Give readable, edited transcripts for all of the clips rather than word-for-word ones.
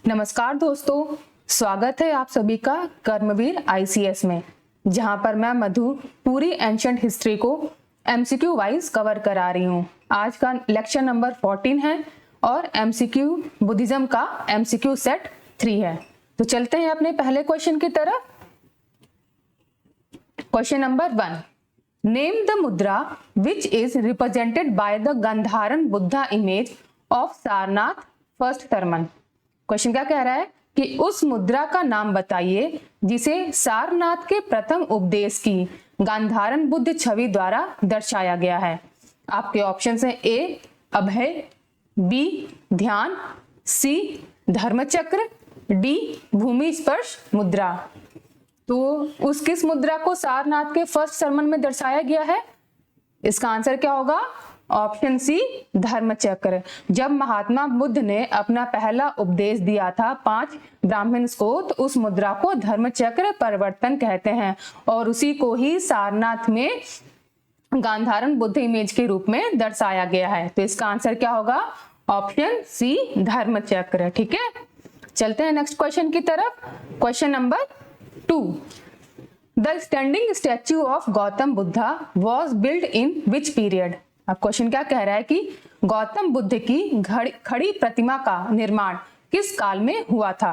नमस्कार दोस्तों, स्वागत है आप सभी का कर्मवीर आईसीएस में, जहां पर मैं मधु पूरी एंशिएंट हिस्ट्री को एमसीक्यू वाइज कवर करा रही हूं। आज का लेक्चर नंबर 14 है और एमसीक्यू बुद्धिज्म का एमसीक्यू सेट 3 है। तो चलते हैं अपने पहले क्वेश्चन की तरफ। Question number 1, name the mudra which is represented by the Gandharan Buddha image of Sarnath first sermon. Question क्या कह रहा है कि उस मुद्रा का नाम बताइए जिसे सारनाथ के प्रथम उपदेश की गांधारण बुद्ध छवि द्वारा दर्शाया गया है। आपके ऑप्शन हैं ए अभय, बी ध्यान, सी धर्मचक्र, डी भूमि स्पर्श मुद्रा। तो उस किस मुद्रा को सारनाथ के फर्स्ट सरमन में दर्शाया गया है? इसका आंसर क्या होगा? Option C Dharmachakra. जब महात्मा बुद्ध ने अपना पहला उपदेश दिया था 5 ब्राह्मण्स को, तो उस मुद्रा को धर्मचक्र परिवर्तन कहते हैं और उसी को ही सारनाथ में गांधारण बुद्ध इमेज के रूप में दर्शाया गया है। तो इसका आंसर क्या होगा? Option C Dharmachakra. ठीक है, चलते हैं नेक्स्ट क्वेश्चन की तरफ। Question number 2, the standing statue of Gautam Buddha was build in which period. अब क्वेश्चन क्या कह रहा है कि गौतम बुद्ध की खड़ी प्रतिमा का निर्माण किस काल में हुआ था?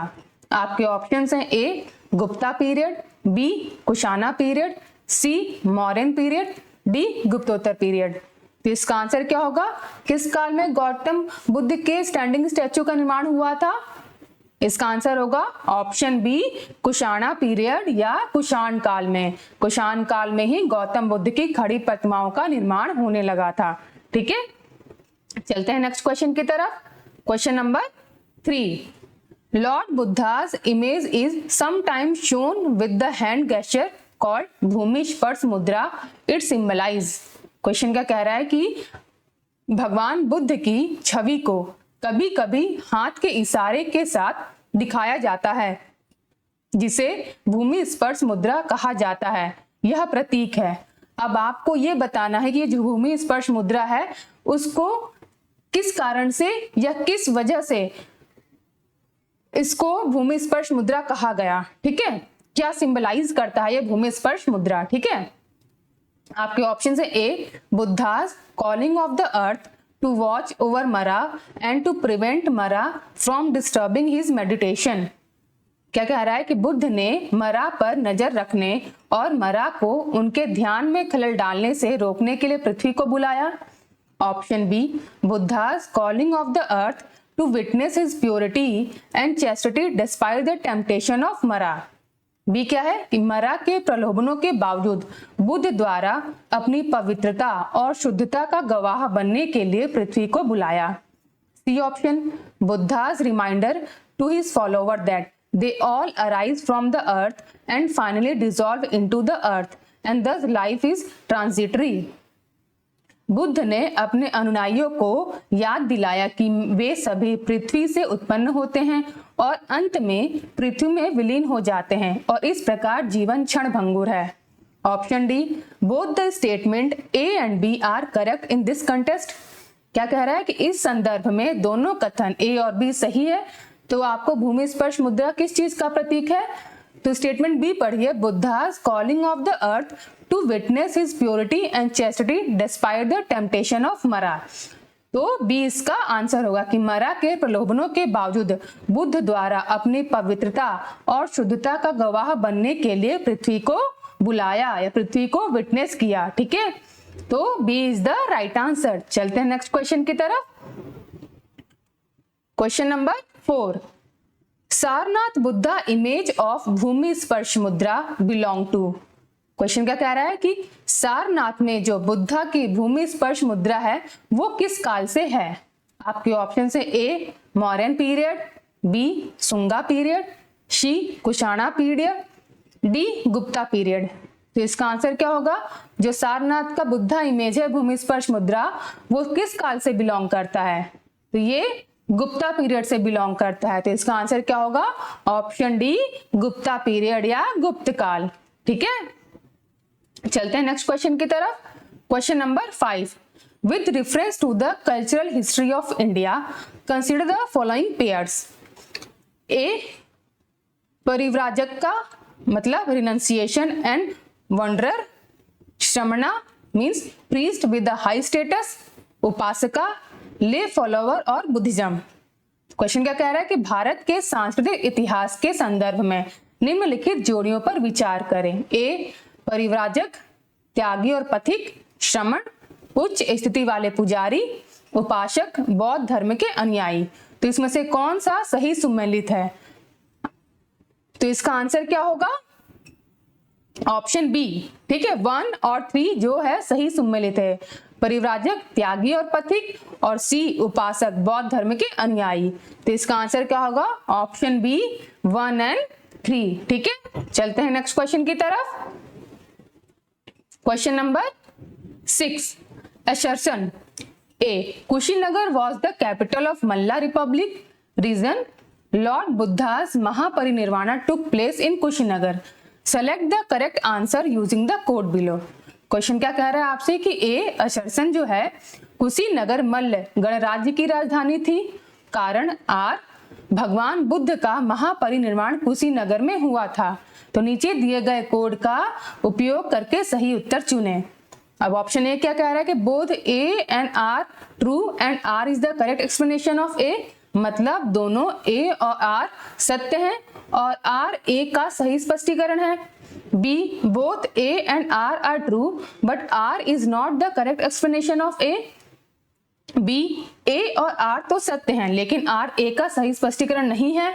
आपके ऑप्शंस हैं A Gupta period, B Kushana period, C Mauryan period, D गुप्तोत्तर पीरियड। तो इसका आंसर क्या होगा? किस काल में गौतम बुद्ध के स्टैंडिंग स्टैच्यू का निर्माण हुआ था? इसका आंसर होगा ऑप्शन बी कुशाना पीरियड या कुषाण काल में। कुषाण काल में ही गौतम बुद्ध की खड़ी प्रतिमाओं का निर्माण होने लगा था। ठीक है, चलते हैं नेक्स्ट क्वेश्चन की तरफ। Question number 3, lord Buddha's image is sometimes shown with the hand gesture called bhumi sparsha mudra. It symbolize. Question क्या कह रहा है कि भगवान बुद्ध की छवि को कभी कभी हाथ के इशारे के साथ दिखाया जाता है, जिसे भूमि स्पर्श मुद्रा कहा जाता है। यह प्रतीक है। अब आपको यह बताना है कि ये जो भूमि स्पर्श मुद्रा है उसको किस कारण से या किस वजह से इसको भूमि स्पर्श मुद्रा कहा गया। ठीक है, क्या सिंबलाइज करता है ये भूमि स्पर्श मुद्रा। ठीक है, आपके ऑप्शन है A Buddha's calling of the earth to watch over Mara and to prevent Mara from disturbing his meditation। क्या कह रहा है कि बुद्ध ने मरा पर नजर रखने और मरा को उनके ध्यान में खलल डालने से रोकने के लिए पृथ्वी को बुलाया। Option B Buddha's calling of the earth to witness his purity and chastity despite the temptation of Mara. B क्या है कि मरा के प्रलोभनों के बावजूद बुद्ध द्वारा अपनी पवित्रता और शुद्धता का गवाह बनने के लिए पृथ्वी को बुलाया। C option Buddha's reminder to his follower that they all arise from the earth and finally dissolve into the earth and this life is transitory. Buddha ने अपने अनुयायियों को याद दिलाया कि वे सभी पृथ्वी से उत्पन्न होते हैं और अंत में पृथ्वी में विलीन हो जाते हैं और इस प्रकार जीवन क्षणभंगुर है। Option D both the statement A and B are correct in this contest. क्या कह रहा है कि इस संदर्भ में दोनों कथन ए और बी सही है। तो आपको भूमि स्पर्श मुद्रा किस चीज का प्रतीक है? तो स्टेटमेंट बी पढ़िए, Buddha's calling of the earth to witness his purity and chastity despite the temptation of Mara. तो बी इसका आंसर होगा कि मरा के प्रलोभनों के बावजूद बुद्ध द्वारा अपनी पवित्रता और शुद्धता का गवाह बनने के लिए पृथ्वी को बुलाया या पृथ्वी को विटनेस किया। ठीक है, तो B is the right answer. चलते हैं नेक्स्ट क्वेश्चन की तरफ। Question number 4, Sarnath Buddha image of bhumi sparsha mudra belong to. Question क्या कह रहा है कि सारनाथ में जो बुद्धा की भूमि स्पर्श मुद्रा है वो किस काल से है? आपके ऑप्शन है A Mauryan period, B Sunga period, C Kushana period, D Gupta period. तो इसका आंसर क्या होगा? जो सारनाथ का बुद्धा इमेज है भूमि स्पर्श मुद्रा वो किस काल से बिलोंग करता है? तो ये गुप्ता पीरियड से बिलोंग करता है। तो इसका आंसर क्या होगा? ऑप्शन डी गुप्ता पीरियड या गुप्त काल। ठीक है, चलते हैं नेक्स्ट क्वेश्चन की तरफ। Question number 5, with reference to the cultural history of India consider the following pairs. A Parivrajak का मतलब renunciation and wanderer, Shramana means priest with the high status, Upasaka, lay follower और बुद्धिज्म। क्वेश्चन क्या कह रहा है कि भारत के सांस्कृतिक इतिहास के संदर्भ में निम्नलिखित जोड़ियों पर विचार करें। ए परिव्राजक, त्यागी और पथिक, श्रमण, उच्च स्थिति वाले पुजारी, उपासक, बौद्ध धर्म के अनुयायी। तो इसमें से कौन सा सही सुमेलित है? तो इसका आंसर क्या होगा? Option B. ठीक है, 1 और 3 जो है सही सुमेलित है, परिव्राजक, त्यागी और पथिक, और सी उपासक, बौद्ध धर्म के अनुयायी। तो इसका आंसर क्या होगा? Option B 1 and 3। ठीक है, चलते हैं नेक्स्ट क्वेश्चन की तरफ। Question number 6, assertion A. Kushinagar was the capital of Malla Republic region. Lord Buddha's Mahaparinirvana took place in Kushinagar. Select the correct answer using the code below. Question क्या कह रहा है आपसे कि ए assertion जो है कुशीनगर मल्ल गणराज्य की राजधानी थी, कारण आर भगवान बुद्ध का महापरिनिर्वाण कुशीनगर में हुआ था। तो नीचे दिए गए कोड का उपयोग करके सही उत्तर चुनें। अब ऑप्शन ए क्या कह रहा है कि both A and R true and R is the correct explanation of A, मतलब दोनों ए और आर सत्य हैं और आर ए का सही स्पष्टीकरण है। B both A and R true but R is not the correct explanation of A. B A और आर तो सत्य हैं लेकिन आर ए का सही स्पष्टीकरण नहीं है।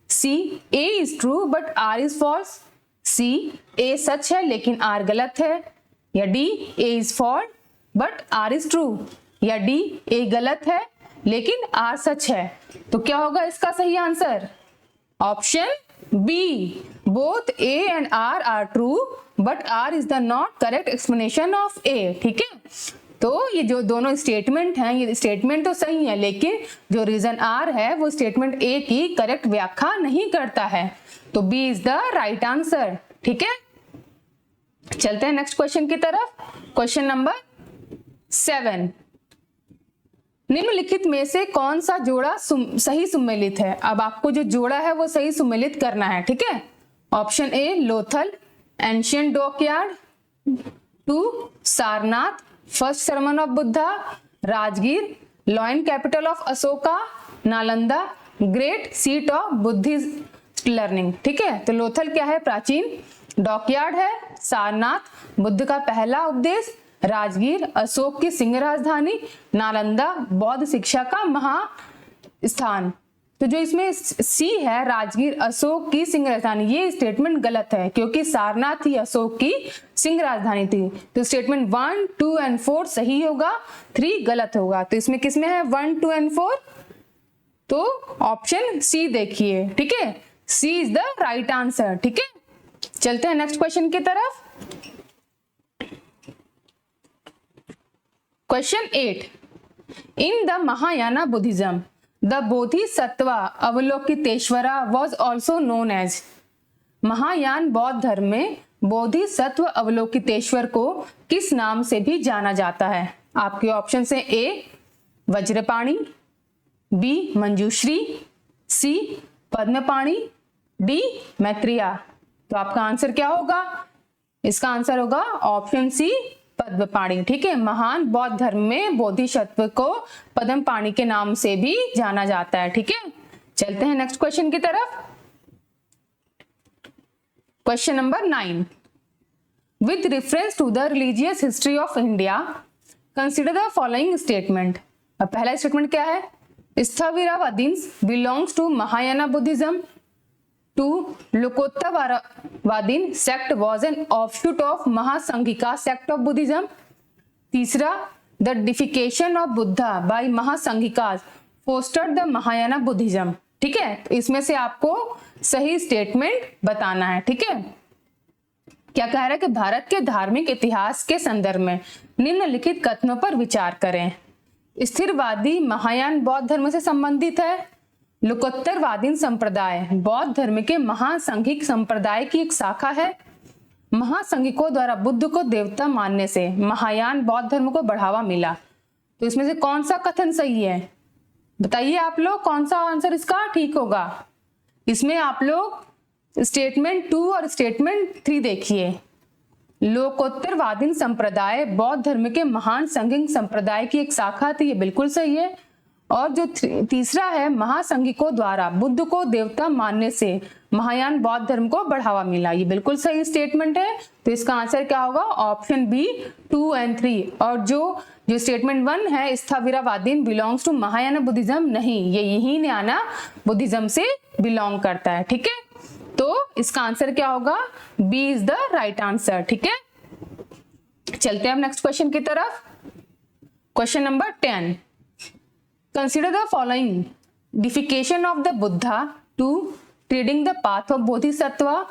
C A is true but R is false. C A सच है लेकिन आर गलत है। या D A is false but R is true. D D ए गलत है लेकिन आर सच है। तो क्या होगा इसका सही answer? Option B both A and R true but R is the not correct explanation of A. ठीक है, तो ये जो दोनों स्टेटमेंट हैं ये स्टेटमेंट तो सही है लेकिन जो रीजन आर है वो स्टेटमेंट ए की करेक्ट व्याख्या नहीं करता है। तो B is the right answer. ठीक है, चलते हैं नेक्स्ट क्वेश्चन की तरफ। क्वेश्चन नंबर 7, निम्नलिखित में से कौन सा जोड़ा सही सुमेलित है? अब आपको जो जोड़ा है वो सही सुमेलित करना है। ठीक है, option A Lothal ancient dockyard, 2 Sarnath first Sarman of Buddha, Rajgir lion capital of Ashoka, Nalanda great seat of Buddhist learning. ठीक है, तो लोथल क्या है? प्राचीन, डॉकयार्ड है सारनाथ बुद्ध का पहला उपदेश, राजगीर अशोक की सिंह राजधानी, नालंदा बौद्ध शिक्षा का महास्थान। तो जो इसमें सी है राजगीर अशोक की सिंह राजधानी, ये स्टेटमेंट गलत है क्योंकि सारनाथ ही अशोक की सिंह राजधानी थी। तो स्टेटमेंट 1, 2 एंड 4 सही होगा, 3 गलत होगा। तो इसमें किसमें है 1, 2 एंड 4? तो ऑप्शन सी देखिए। ठीक है, C is the right answer. ठीक है, चलते हैं नेक्स्ट क्वेश्चन की तरफ। Question 8, in the Mahayana Buddhism the Bodhisattva Avalokiteshvara was also known as. Mahayana बौद्ध धर्म में बोधिसत्व अवलोकितेश्वर को किस नाम से भी जाना जाता है? आपके ऑप्शन से ए वज्रपाणी, बी मंजूश्री, सी पद्मपाणी, डी मैत्रेया। तो आपका आंसर क्या होगा? इसका आंसर होगा ऑप्शन सी पद्मपाणी। ठीक है, महान बौद्ध धर्म में बोधिसत्व को पद्मपाणी के नाम से भी जाना जाता है। ठीक है, चलते हैं नेक्स्ट क्वेश्चन की तरफ। Question number 9, with reference to the religious history of India consider the following statement. अब पहला स्टेटमेंट क्या है? Sthaviravadins belongs to Mahayana Buddhism. 2 Lokottaravadin sect was an offshoot of Mahasanghika sect of Buddhism. तीसरा the deification of Buddha by Mahasanghika fostered the Mahayana Buddhism. ठीक है, तो इसमें से आपको सही स्टेटमेंट बताना है। ठीक है, क्या कह रहा है कि भारत के धार्मिक इतिहास के संदर्भ में निम्नलिखित कथनों पर विचार करें। स्थिरवादी महायान बौद्ध धर्म से संबंधित है। लोकोत्तरवादी संप्रदाय बौद्ध धर्म के महासंघिक संप्रदाय की एक शाखा है। महासंघिकों द्वारा बुद्ध को देवता मानने से महायान बौद्ध धर्म को बढ़ावा मिला। तो इसमें से कौन सा कथन सही है? बताइए आप लोग, कौन सा आंसर इसका ठीक होगा? इसमें आप लोग स्टेटमेंट 2 और स्टेटमेंट 3 देखिए। लोकोत्तरवादी संप्रदाय बौद्ध धर्म के महान संघिक संप्रदाय की एक शाखा थी, ये बिल्कुल सही है। और जो तीसरा है, महासंघिकों द्वारा बुद्ध को देवता मानने से महायान बौद्ध धर्म को बढ़ावा मिला, ये बिल्कुल सही स्टेटमेंट है। तो इसका आंसर क्या होगा? Option B 2 and 3। और जो स्टेटमेंट 1 है, Sthaviravadin belongs to Mahayana Buddhism, नहीं, ये हीनयाना बुद्धिज्म से बिलोंग करता है। ठीक है, तो इसका आंसर क्या होगा? B is the right answer. ठीक है, चलते हैं अब नेक्स्ट क्वेश्चन की तरफ। Question number 10, consider the following deification of the Buddha to treading the path of Bodhisattva.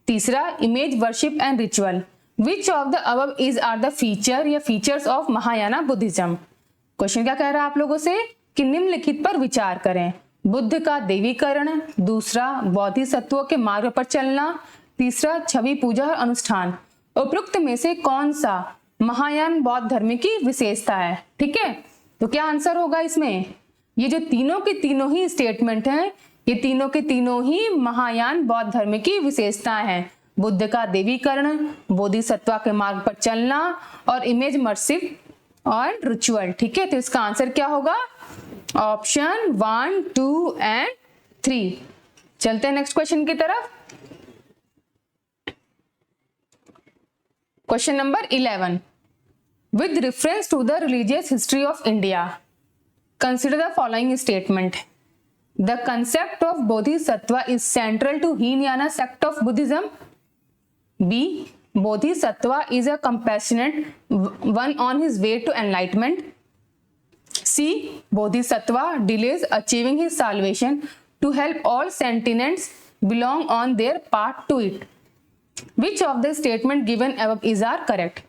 तीसरा, image worship and ritual, which of the above is are the feature या features of Mahayana Buddhism. Question क्या कह रहा है आप लोगों से कि निम्नलिखित पर विचार करें। बुद्ध का देवीकरण, दूसरा बोधिसत्वों के मार्ग पर चलना, तीसरा छवि पूजा और अनुष्ठान। उपरोक्त में से कौन सा महायान बौद्ध धर्म की विशेषता है? ठीक है, तो क्या आंसर होगा इसमें? ये जो तीनों के तीनों ही स्टेटमेंट हैं, ये तीनों के तीनों ही महायान बौद्ध धर्म की विशेषताएं हैं। बुद्ध का देवीकरण, बोधिसत्व के मार्ग पर चलना और इमेज वर्शिप और रिचुअल। ठीक है, तो इसका आंसर क्या होगा? Option 1, 2 and 3। चलते हैं नेक्स्ट क्वेश्चन की तरफ। Question number 11, with reference to the religious history of India, consider the following statement. The concept of Bodhisattva is central to Hinayana sect of Buddhism. B. Bodhisattva is a compassionate one on his way to enlightenment. C. Bodhisattva delays achieving his salvation to help all sentients belong on their path to it. Which of the statement given above is are correct?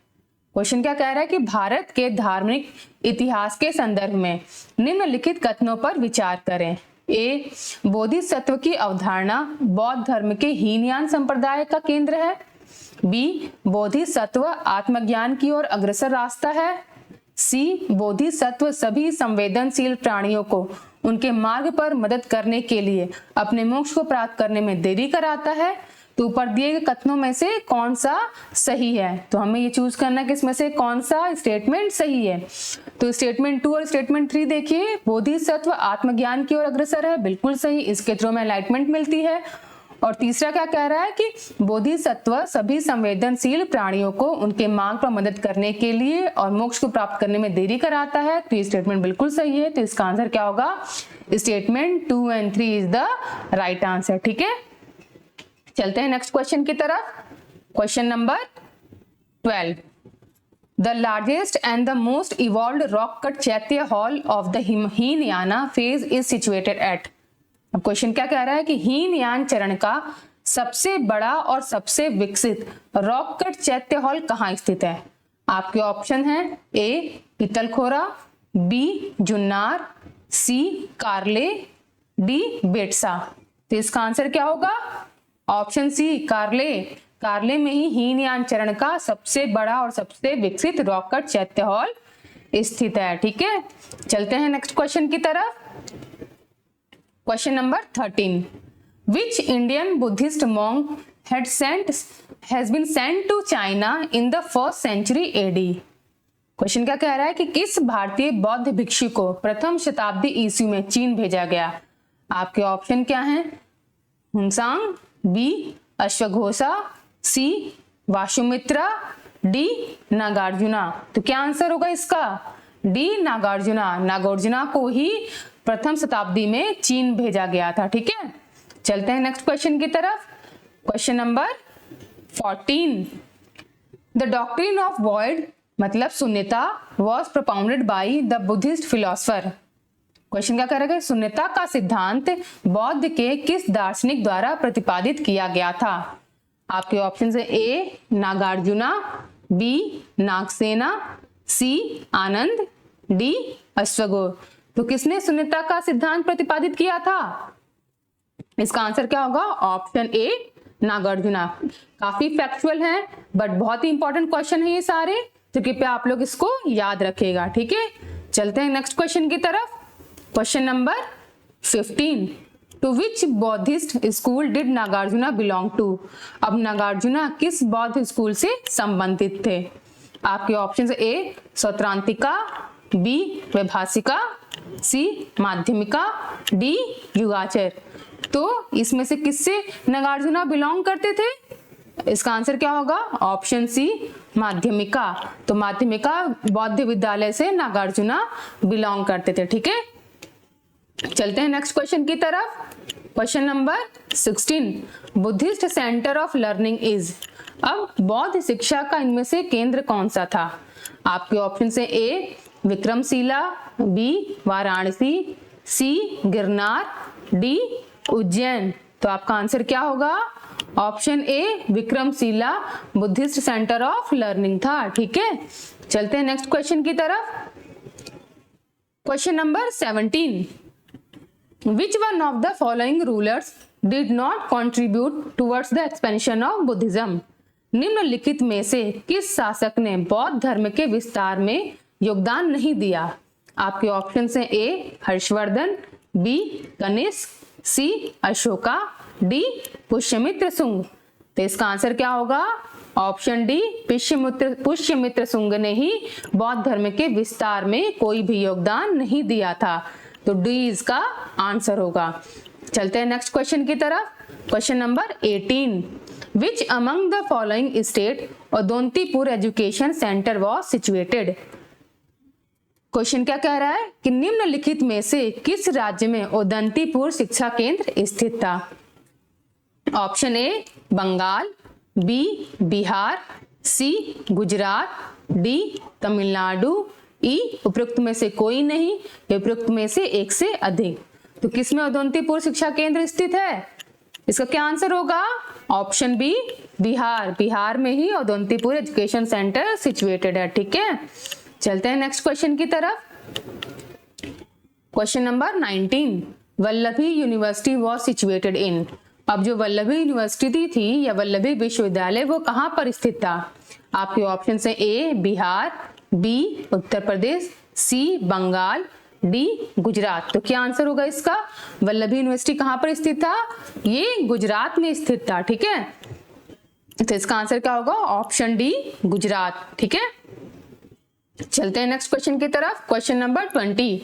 Question क्या कह रहा है कि भारत के धार्मिक इतिहास के संदर्भ में निम्नलिखित कथनों पर विचार करें। ए. बोधिसत्व की अवधारणा बौद्ध धर्म के हीनयान संप्रदाय का केंद्र है। बी. बोधिसत्व आत्मज्ञान की ओर अग्रसर रास्ता है। सी. बोधिसत्व सभी संवेदनशील प्राणियों को उनके मार्ग पर मदद करने के लिए अपने मोक्ष को प्राप्त करने में देरी कराता है। तो ऊपर दिए गए कथनों में से कौन सा सही है? तो हमें ये चूज करना है कि इसमें से कौन सा स्टेटमेंट सही है। तो स्टेटमेंट 2 और स्टेटमेंट 3 देखिए। बोधिसत्व आत्मज्ञान की ओर अग्रसर है, बिल्कुल सही, इसके थ्रू में एनलाइटमेंट मिलती है। और तीसरा क्या कह रहा है कि बोधिसत्व सभी संवेदनशील प्राणियों को उनके मार्ग पर मदद करने के लिए और मोक्ष को प्राप्त करने में देरी कराता है। तो ये स्टेटमेंट बिल्कुल सही है। तो इसका आंसर क्या होगा? Statement 2 and 3 is the right answer. ठीक है, चलते हैं नेक्स्ट क्वेश्चन की तरफ। Question number 12, the largest and the most evolved rock cut chaitya hall of the Hinayana phase is situated at. अब क्वेश्चन क्या कह रहा है कि हीनयान चरण का सबसे बड़ा और सबसे विकसित रॉक कट चैत्य हॉल कहाँ स्थित है? आपके ऑप्शन हैं ए. पितलखोरा, बी. जुन्नार, सी. कारले, डी. बेटसा। तो इसका आंसर क्या होगा? ऑप्शन सी, कारले। कारले में ही हीनयान चरण का सबसे बड़ा और सबसे विकसित रॉक कट चैत्य हॉल स्थित है। ठीक है, चलते हैं नेक्स्ट क्वेश्चन की तरफ। Question number 13, which Indian Buddhist monk has been sent to China in the 1st century AD। Question क्या कह रहा है कि किस भारतीय बौद्ध भिक्षु को प्रथम शताब्दी ईस्वी में चीन भेजा गया? आपके ऑप्शन क्या हैं? हुनसांग, बी. अश्वघोषा, सी. वासुमित्रा, डी. नागार्जुना। तो क्या आंसर होगा इसका? डी. नागार्जुना। नागार्जुना को ही प्रथम शताब्दी में चीन भेजा गया था। ठीक है, चलते हैं नेक्स्ट क्वेश्चन की तरफ। Question number 14, the doctrine of void मतलब शून्यता was propounded by the Buddhist philosopher. Question क्या करेगा? शून्यता का सिद्धांत बौद्ध के किस दार्शनिक द्वारा प्रतिपादित किया गया था? आपके ऑप्शन है ए. नागार्जुना, बी. नागसेना, सी. आनंद, डी. अश्वघोष। तो किसने शून्यता का सिद्धांत प्रतिपादित किया था? इसका आंसर क्या होगा? Option A. नागार्जुना। काफी फैक्चुअल है बट बहुत ही इंपॉर्टेंट क्वेश्चन है ये सारे, तो कृपया आप लोग इसको याद रखिएगा। ठीक है, चलते हैं नेक्स्ट क्वेश्चन की तरफ। Question number 15, to which Buddhist school did Nagarjuna belong to? अब नागार्जुना किस बौद्ध स्कूल से संबंधित थे? आपके option A Sautrantika, B Vaibhashika, C Madhyamika, D Yogachara. तो इसमें से किससे नागार्जुना बिलोंग करते थे? इसका आंसर क्या होगा? Option C Madhyamika. तो माध्यमिका बौद्ध विद्यालय से नागार्जुना बिलोंग करते थे। ठीक है, चलते हैं नेक्स्ट क्वेश्चन की तरफ। Question number 16, Buddhist centre of learning is. अब बौद्ध शिक्षा का इनमें से केंद्र कौन सा था? आपके ऑप्शन से ए विक्रमशिला, बी वाराणसी, सी गिरनार, डी उज्जैन। तो आपका आंसर क्या होगा? Option A Vikramshila Buddhist centre of learning था। ठीक है, चलते हैं नेक्स्ट क्वेश्चन की तरफ। Question number 17, which one of the following rulers did not contribute towards the expansion of Buddhism? निम्नलिखित में से किस शासक ने बौद्ध धर्म के विस्तार में योगदान नहीं दिया? आपके ऑप्शन से ए हर्षवर्धन, बी कनिष्क, सी अशोका, डी पुष्यमित्र सुंग। तो इसका आंसर क्या होगा? ऑप्शन डी पुष्यमित्र सुंग ने ही बौद्ध धर्म के विस्तार में कोई भी योगदान नहीं दिया था। तो डी इसका आंसर होगा। चलते हैं नेक्स्ट क्वेश्चन की तरफ। Question number 18, which among the following state Odantapuri education centre was situated? Question क्या कह रहा है कि निम्नलिखित में से किस राज्य में औदंतीपुर शिक्षा केंद्र स्थित था? Option A Bengal, B Bihar, C Gujarat, D Tamil Nadu, E उपरोक्त में से कोई नहीं, उपरोक्त में से एक से अधिक। तो किसमें औदंतीपुर शिक्षा केंद्र स्थित है? इसका क्या आंसर होगा? Option B Bihar. बिहार में ही औदंतीपुर एजुकेशन सेंटर सिचुएटेड है। ठीक है, चलते हैं नेक्स्ट क्वेश्चन की तरफ। Question number 19, Vallabhi university was situated in. अब जो वल्लभी यूनिवर्सिटी थी या वल्लभी विश्वविद्यालय वो कहां पर स्थित था? आपके ऑप्शन से ए बिहार, बी उत्तर प्रदेश, सी बंगाल, डी गुजरात। तो क्या आंसर होगा इसका? वल्लभी यूनिवर्सिटी कहां पर स्थित था? ये गुजरात में स्थित था। ठीक है, तो इसका आंसर क्या होगा? Option D Gujarat. ठीक है, चलते हैं नेक्स्ट क्वेश्चन की तरफ। Question number 20,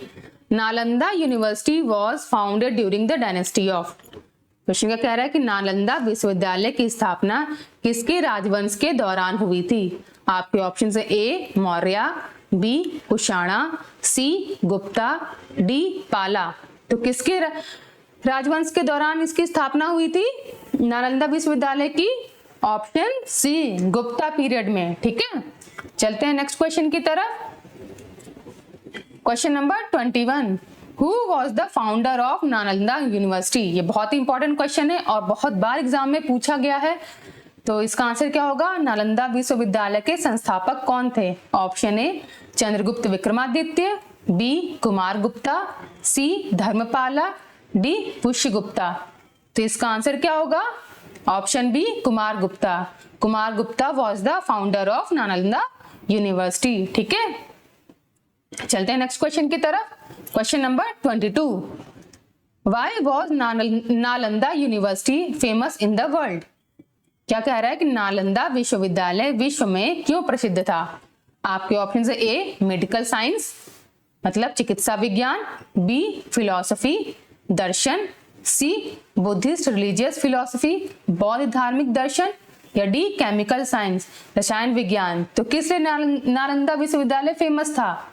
Nalanda university was founded during the dynasty of. Question क्या कह रहा है कि नालंदा विश्वविद्यालय की स्थापना किसके राजवंश के दौरान हुई थी? आपके ऑप्शन से ए मौर्य, बी कुषाणा, सी गुप्ता, डी पाला। तो किसके राजवंश के दौरान इसकी स्थापना हुई थी नालंदा विश्वविद्यालय की? ऑप्शन सी गुप्ता पीरियड में। ठीक है, चलते हैं नेक्स्ट क्वेश्चन की तरफ। Question number 21, who was the founder of Nalanda university? ये बहुत ही इंपॉर्टेंट क्वेश्चन है और बहुत बार एग्जाम में पूछा गया है। तो इसका आंसर क्या होगा? नालंदा विश्वविद्यालय के संस्थापक कौन थे? Option A Chandragupta Vikramaditya, B Kumar Gupta, C Dharmapala, D Pushyagupta. तो इसका आंसर क्या होगा? Option B Kumar Gupta. Kumar Gupta was the founder of Nalanda university. ठीक है, चलते हैं नेक्स्ट क्वेश्चन की तरफ। Question number 22, why was Nalanda university famous in the world? क्या कह रहा है कि नालंदा विश्वविद्यालय विश्व में क्यों प्रसिद्ध था? आपके ऑप्शन है ए मेडिकल साइंस मतलब चिकित्सा विज्ञान, बी फिलॉसफी दर्शन, सी बुद्धिस्ट रिलीजियस फिलॉसफी बौद्ध धार्मिक दर्शन, या डी केमिकल साइंस रसायन विज्ञान। तो किस लिए नालंदा विश्वविद्यालय फेमस था?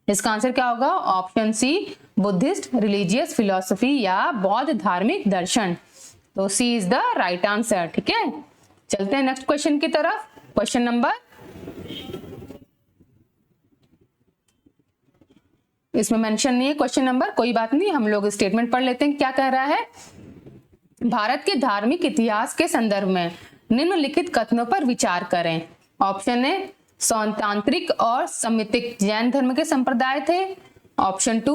इसका आंसर क्या होगा? Option C Buddhist religious philosophy या बौद्ध धार्मिक दर्शन। तो C is the right answer. ठीक है, चलते हैं नेक्स्ट क्वेश्चन की तरफ। क्वेश्चन नंबर, इसमें मेंशन नहीं है क्वेश्चन नंबर, कोई बात नहीं, हम लोग स्टेटमेंट पढ़ लेते हैं क्या कह रहा है। भारत के धार्मिक इतिहास के संदर्भ में निम्नलिखित कथनों पर विचार करें। ऑप्शन ए सौतांत्रिक और समितिक जैन धर्म के संप्रदाय थे। ऑप्शन 2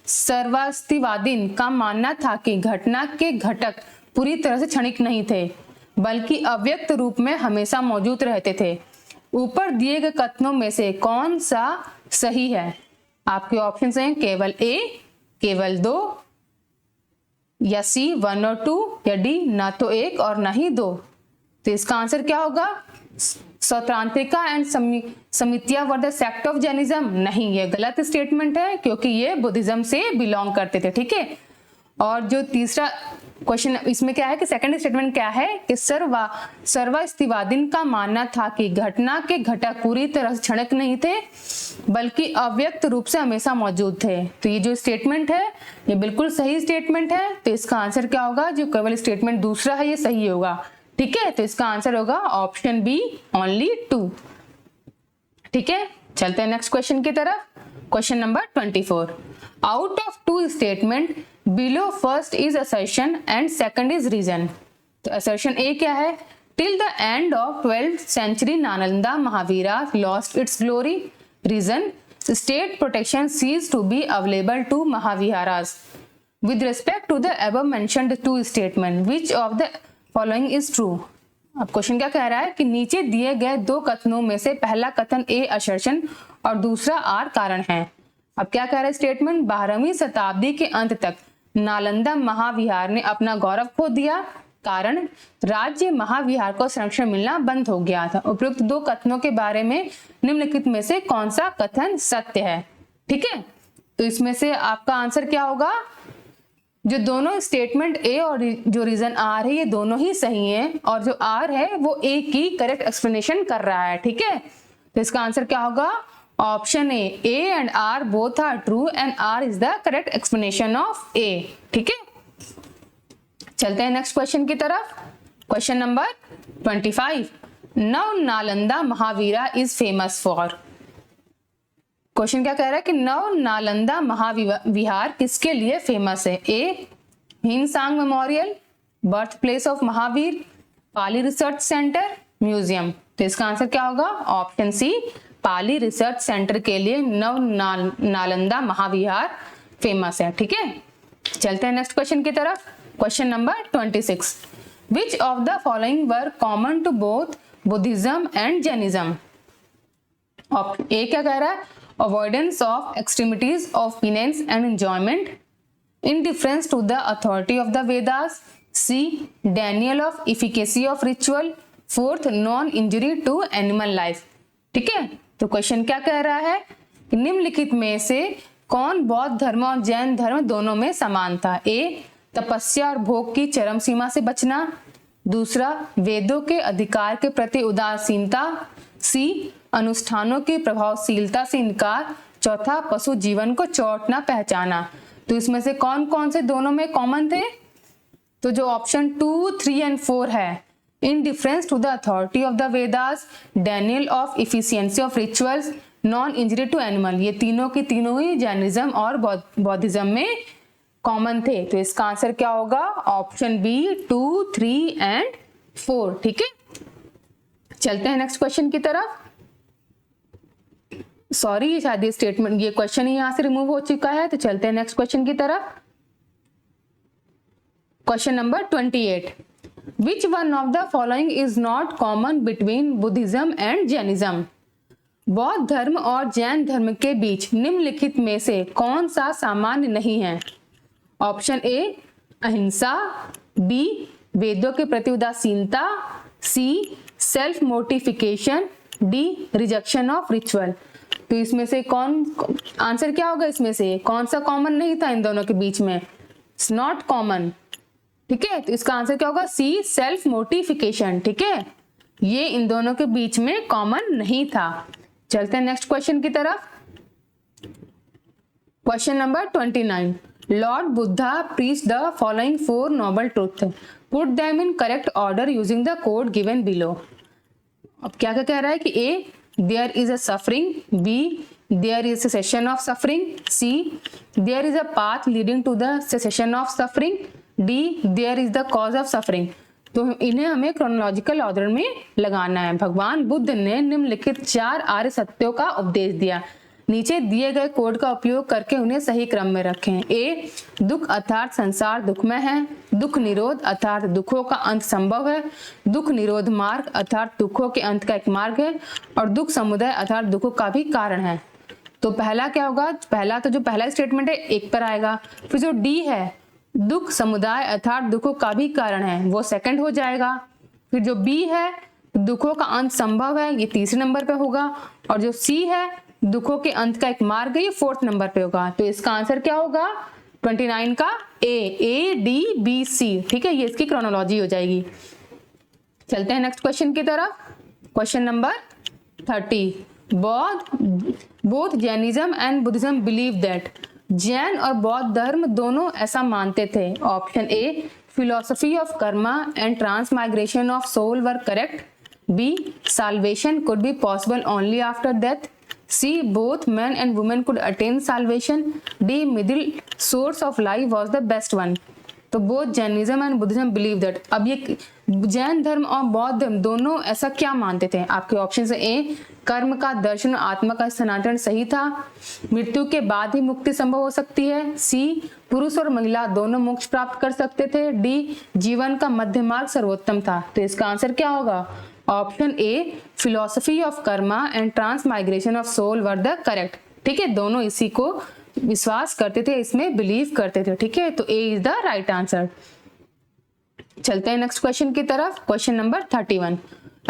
सर्वास्तिवादीन का मानना था कि घटना के घटक पूरी तरह से क्षणिक नहीं थे बल्कि अव्यक्त रूप में हमेशा मौजूद रहते थे। ऊपर दिए गए कथनों में से कौन सा सही है? आपके ऑप्शन हैं केवल ए, केवल 2, या सी 1 और 2, या डी ना तो 1 और ना ही 2। तो इसका आंसर क्या होगा? Swatantrika and Samitiya were the sect of Jainism. नहीं, ये गलत स्टेटमेंट है क्योंकि ये बुद्धिज्म से बिलोंग करते थे। ठीक है। और जो तीसरा क्वेश्चन इसमें क्या है कि सेकंड स्टेटमेंट क्या है कि सर्वस्तिवादीन का मानना था कि घटना के घटक पूरी तरह से क्षणिक नहीं थे बल्कि अव्यक्त रूप से हमेशा मौजूद थे। तो ये जो स्टेटमेंट है ये बिल्कुल सही स्टेटमेंट है। तो इसका आंसर क्या होगा? जो केवल स्टेटमेंट दूसरा है ये सही होगा। ठीक है। तो इसका आंसर होगा ऑप्शन बी, ओनली 2। ठीक है। चलते हैं नेक्स्ट क्वेश्चन की तरफ। Question number 24। Out of 2 statement below first is assertion and second is reason. तो असर्शन ए क्या है? Till the end of 12th century Nalanda Mahavira lost its glory. Reason, state protection ceased to be available to Mahaviharas. With respect to the above mentioned 2 statement which of the following is true। अब question क्या कह रहा है कि नीचे दिए गए 2 कथनों में से पहला कथन ए असर्शन और दूसरा आर कारण है। अब क्या कह रहा है स्टेटमेंट? 12वीं शताब्दी के अंत तक नालंदा महाविहार ने अपना गौरव खो दिया, कारण राज्य महाविहार को संरक्षण मिलना बंद हो गया था। उपयुक्त 2 कथनों के बारे में निम्नलिखित में से कौन सा कथन सत्य है? ठीक है। तो इसमें से आपका आंसर क्या होगा? जो दोनों स्टेटमेंट ए और जो रीजन आर है ये दोनों ही सही हैं और जो आर है वो ए की करेक्ट एक्सप्लेनेशन कर रहा है। ठीक है। तो इसका आंसर क्या होगा? Option A and R both are true and R is the correct explanation of A. ठीक है। चलते हैं नेक्स्ट क्वेश्चन की तरफ। Question number 25। Nav Nalanda Mahavira is famous for. Question क्या कह रहा है कि नव नालंदा महाविहार किसके लिए फेमस है? A Hiuen Tsang memorial, birth place of Mahavir, Pali research centre, museum. तो इसका आंसर क्या होगा? Option C Pali research centre के लिए नव नालंदा महाविहार फेमस है। ठीक है। चलते हैं नेक्स्ट क्वेश्चन की तरफ। Question number 26। Which of the following were common to both Buddhism and Jainism. A क्या कह रहा है? Avoidance of extremities of penance and enjoyment, indifference to the authority of the Vedas, C denial of efficacy of ritual, fourth non injury to animal life। ठीक है। तो question क्या कह रहा है कि निम्नलिखित में से कौन बौद्ध धर्म और जैन धर्म दोनों में समान था? ए तपस्या और भोग की चरम सीमा से बचना, दूसरा वेदों के अधिकार के प्रति उदासीनता, सी अनुष्ठानों की प्रभावशीलता से इनकार, चौथा पशु जीवन को चौटना पहचाना। तो इसमें से कौन कौन से दोनों में कॉमन थे? तो जो ऑप्शन 2, 3 एंड 4 है, indifference to the authority of the Vedas, denial of efficiency of rituals, non injury to animal, ये तीनों की तीनों ही जैनिज्म और बौद्धिज्म में कॉमन थे। तो इसका आंसर क्या होगा? Option B 2, 3 and 4। ठीक है। चलते हैं नेक्स्ट क्वेश्चन की तरफ। सॉरी, शायद ये स्टेटमेंट ये क्वेश्चन ही यहां से रिमूव हो चुका है। तो चलते हैं नेक्स्ट क्वेश्चन की तरफ। Question number 28। Which one of the following is not common between Buddhism and Jainism? बौद्ध धर्म और जैन धर्म के बीच निम्नलिखित में से कौन सा सामान्य नहीं है? ऑप्शन ए अहिंसा, बी वेदों के प्रति उदासीनता, C self mortification, D rejection of ritual. तो इसमें से कौन आंसर क्या होगा? इसमें से कौन सा कॉमन नहीं था इन दोनों के बीच में? It's not common. ठीक है। तो इसका आंसर क्या होगा? सी सेल्फ मोटिफिकेशन। ठीक है। ये इन दोनों के बीच में कॉमन नहीं था। चलते हैं नेक्स्ट क्वेश्चन की तरफ। Question number 29। Lord Buddha preach the following 4 noble truth, put them in correct order using the code given below. अब क्या क्या कह रहा है कि A there is a suffering, B there is a cessation of suffering, C there is a path leading to the cessation of suffering, D there is the cause of suffering। तो इन्हें हमें क्रोनोलॉजिकल ऑर्डर में लगाना है। भगवान बुद्ध ने निम्नलिखित 4 आर्य सत्यों का उपदेश दिया, नीचे दिए गए कोड का उपयोग करके उन्हें सही क्रम में रखें। ए दुख अर्थात संसार दुखमय है, दुख निरोध अर्थात दुखों का अंत संभव है, दुख निरोध मार्ग अर्थात दुखों के अंत का एक मार्ग है, और दुख समुदाय अर्थात दुखों का भी कारण है। तो पहला क्या होगा? पहला तो जो पहला स्टेटमेंट है 1 पर आएगा, फिर जो डी है दुख समुदाय अर्थात दुखों का भी कारण है, वो सेकंड हो जाएगा। फिर जो बी है दुखों का अंत संभव है, ये तीसरे नंबर पे होगा। और जो सी है दुखों के अंत का एक मार्ग है, ये फोर्थ नंबर पे होगा। तो इसका आंसर क्या होगा 29 का ए डी बी सी। ठीक है, ये इसकी क्रोनोलॉजी हो जाएगी। चलते हैं नेक्स्ट क्वेश्चन की तरफ। Question number 30। Both Jainism and Buddhism believe that, Jain और बौद्ध धर्म दोनों ऐसा मानते थे। Option A philosophy of karma and transmigration of soul were correct. B salvation could be possible only after death. C both men and women could attain salvation. D middle source of life was the best one. तो both Jainism and Buddhism believe that, अब ये जैन धर्म और बौद्ध धर्म दोनों ऐसा क्या मानते थे? आपके ऑप्शन है ए कर्म का दर्शन और आत्मा का स्थानांतरण सही था, मृत्यु के बाद ही मुक्ति संभव हो सकती है। सी पुरुष और महिला दोनों मोक्ष प्राप्त कर सकते थे। डी जीवन का मध्य मार्ग सर्वोत्तम था। तो इसका आंसर क्या होगा? Option A philosophy of karma and transmigration of soul were the correct. ठीक है, दोनों इसी को विश्वास करते थे, इसमें बिलीव करते थे। ठीक है, तो A is the right answer. चलते हैं नेक्स्ट क्वेश्चन की तरफ। Question number 31।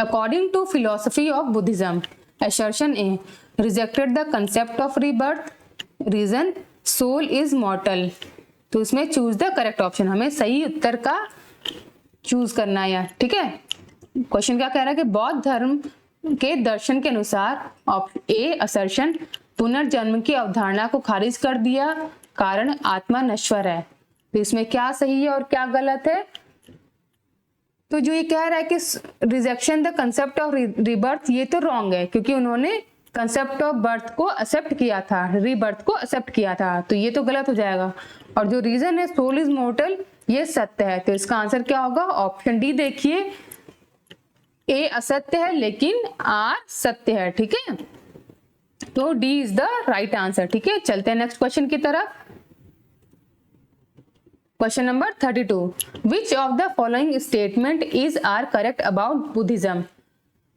According to philosophy of Buddhism, assertion A rejected the concept of rebirth. Reason soul is mortal. तो इसमें चूज द करेक्ट ऑप्शन, हमें सही उत्तर का चूज करना है। ठीक है, क्वेश्चन क्या कह रहा है कि बौद्ध धर्म के दर्शन के अनुसार ए असर्शन पुनर्जन्म की अवधारणा को खारिज कर दिया, कारण आत्मा नश्वर है। तो इसमें क्या सही है और क्या गलत है? तो जो ये कह रहा है कि rejection the concept of rebirth, ये तो रॉन्ग है, क्योंकि उन्होंने कंसेप्ट ऑफ बर्थ को एक्सेप्ट किया था, रीबर्थ को एक्सेप्ट किया था, तो ये तो गलत हो जाएगा। और जो रीजन है सोल इज मोर्टल, ये सत्य है। तो इसका आंसर क्या होगा? ऑप्शन डी देखिए, ए असत्य है लेकिन आर सत्य है। ठीक है, तो D is the right answer. ठीक है, चलते हैं नेक्स्ट क्वेश्चन की तरफ। Question number 32। Which of the following statement is are correct about Buddhism?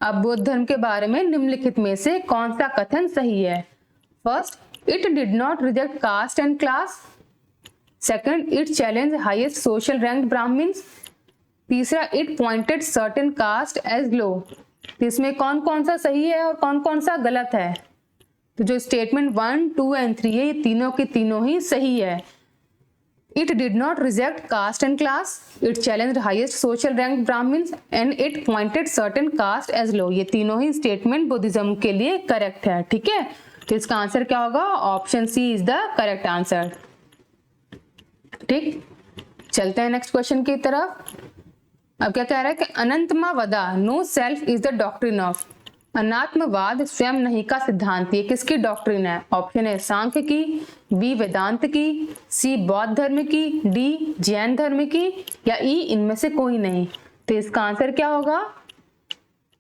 अब बौद्ध धर्म के बारे में निम्नलिखित में से कौन सा कथन सही है? First, it did not reject caste and class. Second, it challenge highest social rank Brahmins. तीसरा, it pointed certain caste as low. तो इसमें कौन कौन सा सही है और कौन कौन सा गलत है? तो जो स्टेटमेंट 1, 2 एंड 3 है, ये तीनों के तीनों ही सही है। It did not reject caste and class, it challenged highest social rank Brahmins and it pointed certain caste as low. ये तीनों ही स्टेटमेंट बुद्धिज्म के लिए करेक्ट है। ठीक है, तो इसका आंसर क्या होगा? Option C is the correct answer. ठीक, चलते हैं नेक्स्ट क्वेश्चन की तरफ। अब क्या कह रहा है कि अनंतमावदा no self is the doctrine of. अनात्मवाद स्वयं नहीं का सिद्धांत, ये किसकी डॉक्ट्रिन है? ऑप्शन है सांख्य की, बी वेदांत की, सी बौद्ध धर्म की, डी जैन धर्म की, या ई इनमें से कोई नहीं। तो इसका आंसर क्या होगा?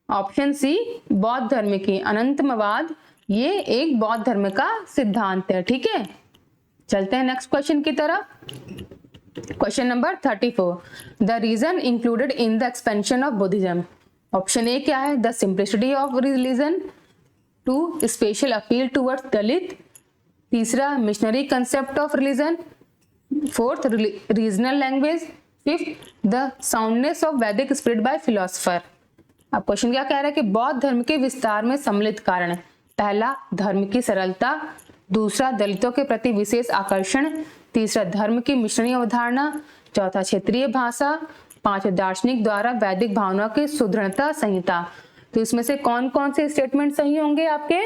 ऑप्शन सी बौद्ध धर्म की। अनंतमवाद ये एक बौद्ध धर्म का सिद्धांत है। ठीक है, चलते हैं नेक्स्ट क्वेश्चन की तरफ। Question number 34। The reason included in the expansion of Buddhism. Option A क्या है? The simplicity of religion. 2 special appeal towards Dalit. तीसरा, missionary concept of religion. 4th, regional language. 5th, the soundness of Vedic spirit by philosopher. अब question क्या कह रहा है कि बौद्ध धर्म के विस्तार में सम्मिलित कारण। पहला, धर्म की सरलता। दूसरा, दलितों के प्रति विशेष आकर्षण। तीसरा, धर्म की मिशनरी अवधारणा। चौथा, क्षेत्रीय भाषा। 5, दार्शनिक द्वारा वैदिक भावना की सुदृढ़ता संहिता। तो इसमें से कौन कौन से स्टेटमेंट सही होंगे आपके?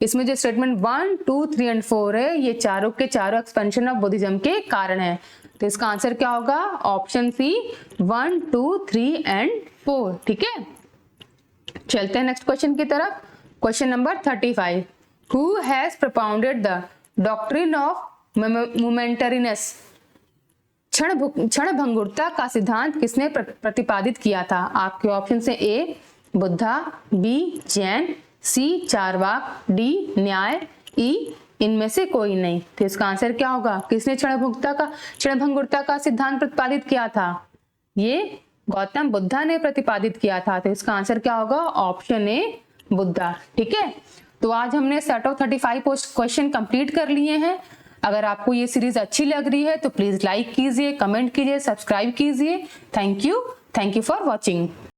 इसमें जो स्टेटमेंट 1, 2, 3 एंड 4 है, ये चारों के चारों एक्सपेंशन ऑफ बुद्धिज्म के कारण है। तो इसका आंसर क्या होगा? Option C 1, 2, 3 and 4। ठीक है, चलते हैं नेक्स्ट क्वेश्चन की तरफ। Question number 35। Who has propounded the doctrine of momentariness? क्षण भंगुरता का सिद्धांत किसने प्रतिपादित किया था? आपके ऑप्शन से ए बुद्धा, बी जैन, सी चारवाक, डी न्याय, ई इनमें से कोई नहीं। तो इसका आंसर क्या होगा? किसने क्षण भंगुरता का सिद्धांत प्रतिपादित किया था? ये गौतम बुद्धा ने प्रतिपादित किया था। तो इसका आंसर क्या होगा? ऑप्शन ए बुद्धा। ठीक है, तो आज हमने सेट ऑफ 35 क्वेश्चन कंप्लीट कर लिए हैं। अगर आपको ये सीरीज अच्छी लग रही है तो प्लीज लाइक कीजिए, कमेंट कीजिए, सब्सक्राइब कीजिए। Thank you for watching.